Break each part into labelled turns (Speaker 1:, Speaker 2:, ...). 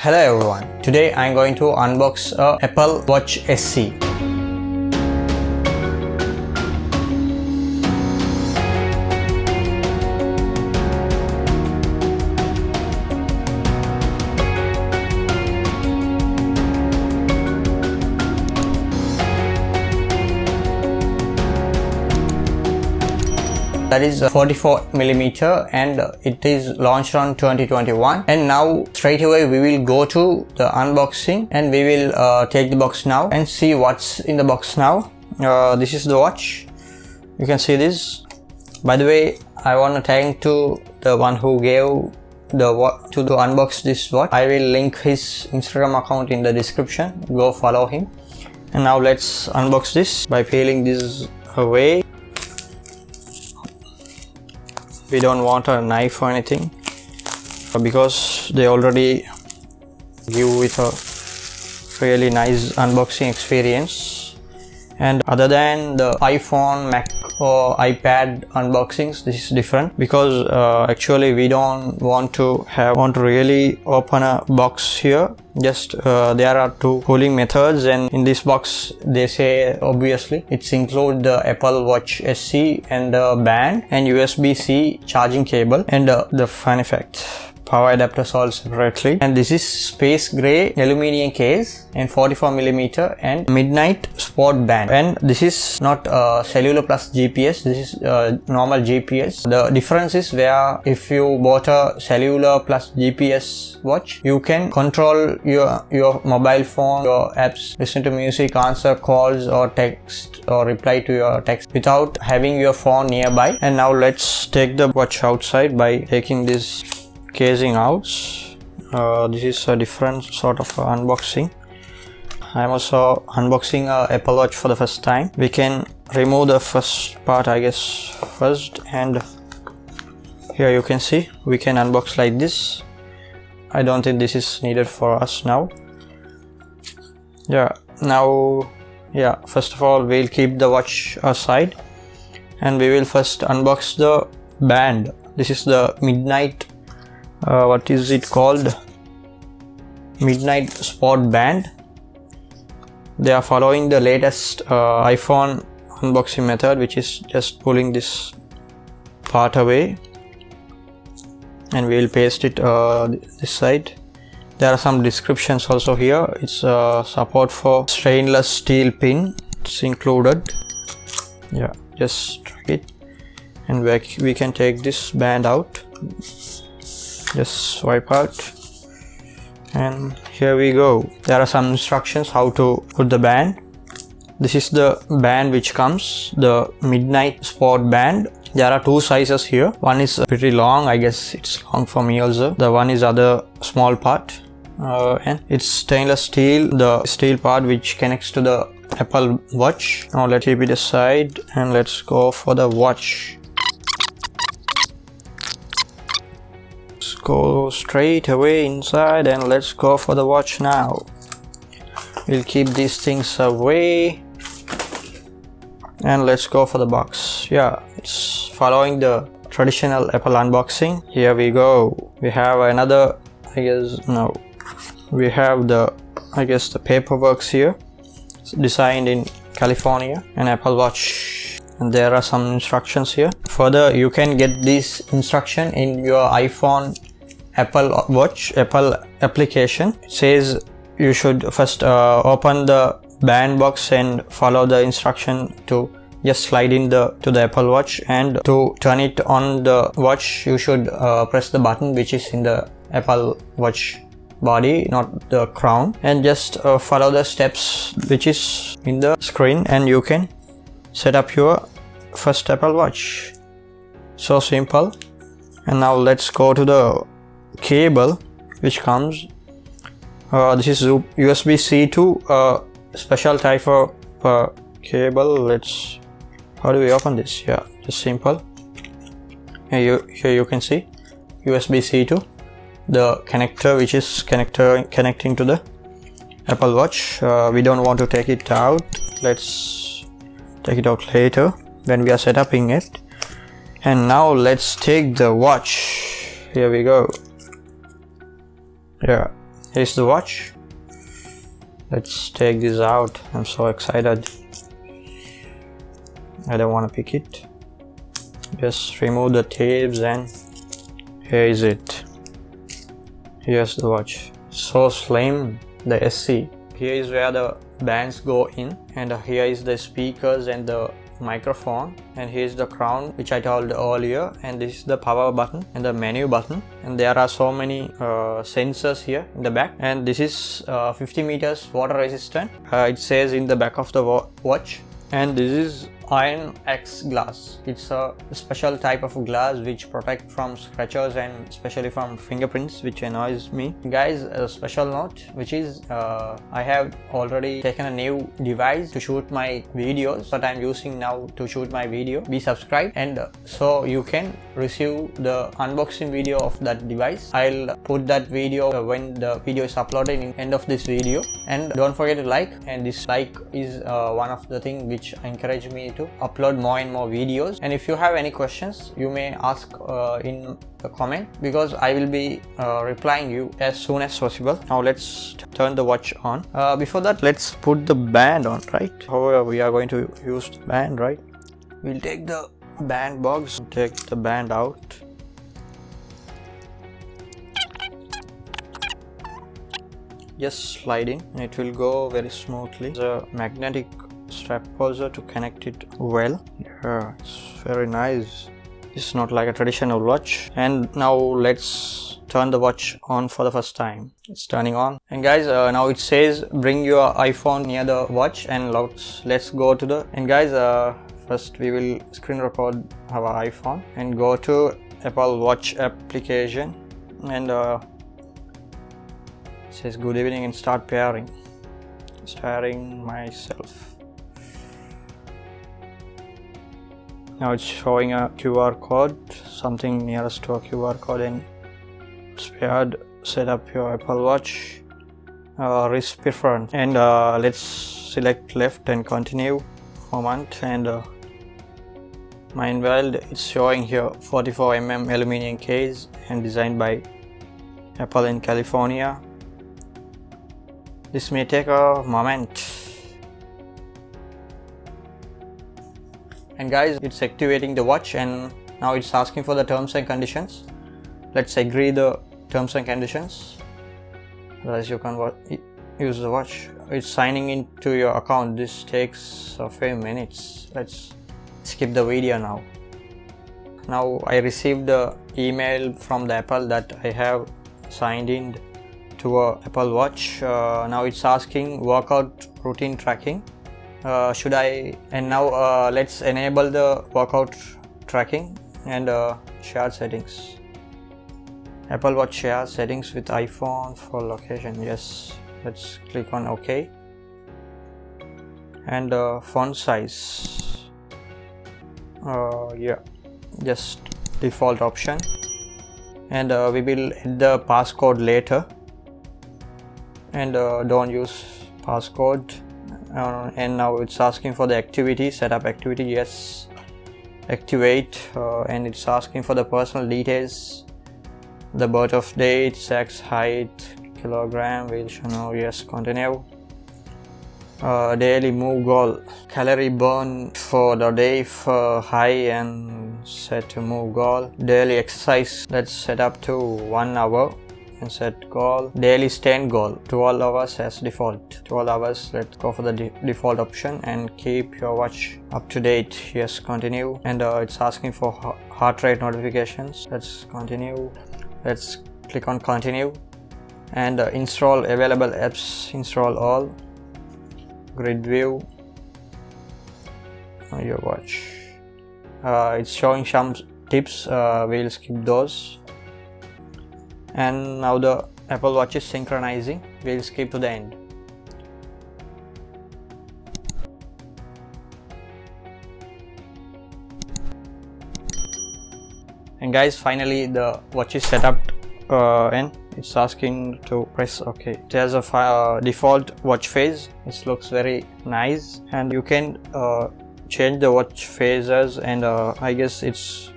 Speaker 1: Hello everyone, today I'm going to unbox a Apple Watch SE. That is 44mm and it is launched on 2021, and now straight away we will go to the unboxing and we will take the box now and see what's in the box now. This is the watch, you can see this. By the way, I want to thank to the one who gave the to unbox this watch. I will link his Instagram account in the description, go follow him. And now let's unbox this by peeling this away. We don't want a knife or anything because they already give with a really nice unboxing experience. And other than the iPhone, Mac or iPad unboxings, this is different because actually we don't want to really open a box here. Just there are two cooling methods, and in this box they say obviously it's include the Apple Watch SE and the band and USB-C charging cable and the fun effect, power adapter sold separately. And this is space gray aluminium case and 44mm and midnight sport band. And this is not cellular plus GPS, this is normal GPS. The difference is where if you bought a cellular plus GPS watch, you can control your mobile phone, your apps, listen to music, answer calls or text or reply to your text without having your phone nearby. And now let's take the watch outside by taking this casing out. This is a different sort of unboxing. I'm also unboxing a Apple Watch for the first time. We can remove the first part, I guess, first, and here you can see we can unbox like this. I don't think this is needed for us now. First of all we'll keep the watch aside and we will first unbox the band. This is the midnight what is it called, midnight sport band. They are following the latest iPhone unboxing method, which is just pulling this part away, and we will paste it this side. There are some descriptions also here. It's support for stainless steel pin, it's included. Yeah, just drag it and we can take this band out. Just swipe out, and here we go. There are some instructions how to put the band. This is the band which comes, the midnight sport band. There are two sizes here. One is pretty long, I guess it's long for me also. The one is other small part, and it's stainless steel, the steel part which connects to the Apple Watch. Now let's keep it aside and let's go for the watch. Go straight away inside and let's go for the watch now. We'll keep these things away and let's go for the box. Yeah, it's following the traditional Apple unboxing. Here we go. We have another, we have the paperwork here. It's designed in California, an Apple Watch, and there are some instructions here. Further, you can get this instruction in your iPhone Apple Watch Apple application. It says you should first open the band box and follow the instruction to just slide in to the Apple Watch, and to turn it on the watch you should press the button which is in the Apple Watch body, not the crown, and just follow the steps which is in the screen and you can set up your first Apple Watch. So simple. And now let's go to the cable which comes. This is USB-C to special type of cable. How do we open this? Yeah, just simple. Here you can see USB-C to the connector which is connecting to the Apple Watch. We don't want to take it out. Let's take it out later when we are setting it. And now let's take the watch. Here we go. Yeah, Here's the watch. Let's take this out. I'm so excited. I don't want to pick it. Just remove the tapes and here is it. Here's the watch. So slim, the SC. Here is where the bands go in, and here is the speakers and the microphone, and here's the crown which I told earlier, and this is the power button and the menu button, and there are so many sensors here in the back, and this is 50 meters water resistant. It says in the back of the watch, and this is Iron X glass. It's a special type of glass which protect from scratches and especially from fingerprints, which annoys me. Guys, a special note, which is I have already taken a new device to shoot my videos that I'm using now to shoot my video. Be subscribed, and so you can receive the unboxing video of that device. I'll put that video when the video is uploaded in end of this video, and don't forget to like, and this like is one of the things which encourage me to upload more and more videos. And if you have any questions, you may ask in the comment, because I will be replying you as soon as possible. Now let's turn the watch on. Before that, let's put the band on, right? However, we are going to use the band, right? We'll take the band box, take the band out. Just slide in and it will go very smoothly. The magnetic strap also to connect it well. Yeah, it's very nice. It's not like a traditional watch. And now let's turn the watch on for the first time. It's turning on. And guys, now it says bring your iPhone near the watch, and let's go to the, and guys, first we will screen record our iPhone and go to Apple Watch application, and it says good evening and start pairing. Pairing myself. Now it's showing a QR code, something nearest to a QR code, and it's paired. Set up your Apple Watch, wrist preference, and let's select left and continue moment, and meanwhile it's showing here 44mm aluminium case and designed by Apple in California. This may take a moment. And guys, it's activating the watch, and now it's asking for the terms and conditions. Let's agree the terms and conditions. Otherwise you can use the watch. It's signing into your account. This takes a few minutes. Let's skip the video now. Now I received the email from the Apple that I have signed in to a Apple Watch. Now it's asking workout routine tracking. Should I, and now let's enable the workout tracking and share settings. Apple Watch share settings with iPhone for location. Yes, let's click on OK. And font size, yeah, just default option, and we will add the passcode later, and don't use passcode. And now it's asking for the activity, setup activity. Yes, activate, and it's asking for the personal details, the birth of date, sex, height, kilogram, weight. No, yes, continue. Daily move goal, calorie burn for the day for high, and set to move goal. Daily exercise, let's set up to 1 hour and set goal. Daily stand goal, 12 hours as default. 12 hours, let's go for the default option, and keep your watch up to date. Yes, continue. And it's asking for heart rate notifications. Let's continue. Let's click on continue, and install available apps, install all. Grid view, your watch. It's showing some tips, we'll skip those. And now the Apple Watch is synchronizing. We'll skip to the end. And guys, finally the watch is set up, and it's asking to press OK. It has a default watch face. It looks very nice, and you can change the watch faces, and I guess it's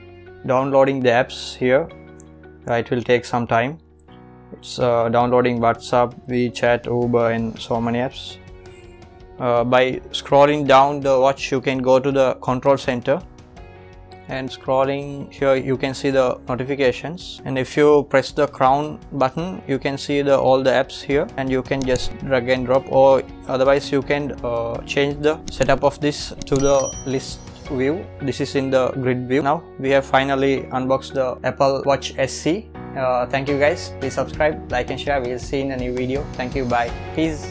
Speaker 1: downloading the apps here. It will take some time. it's downloading WhatsApp, WeChat, Uber and so many apps. By scrolling down the watch, you can go to the control center, and scrolling here you can see the notifications, and if you press the crown button you can see all the apps here, and you can just drag and drop, or otherwise you can change the setup of this to the list view. This is in the grid view. Now we have finally unboxed the Apple Watch SE. Thank you guys, please subscribe, like and share. We'll see you in a new video. Thank you, bye, peace.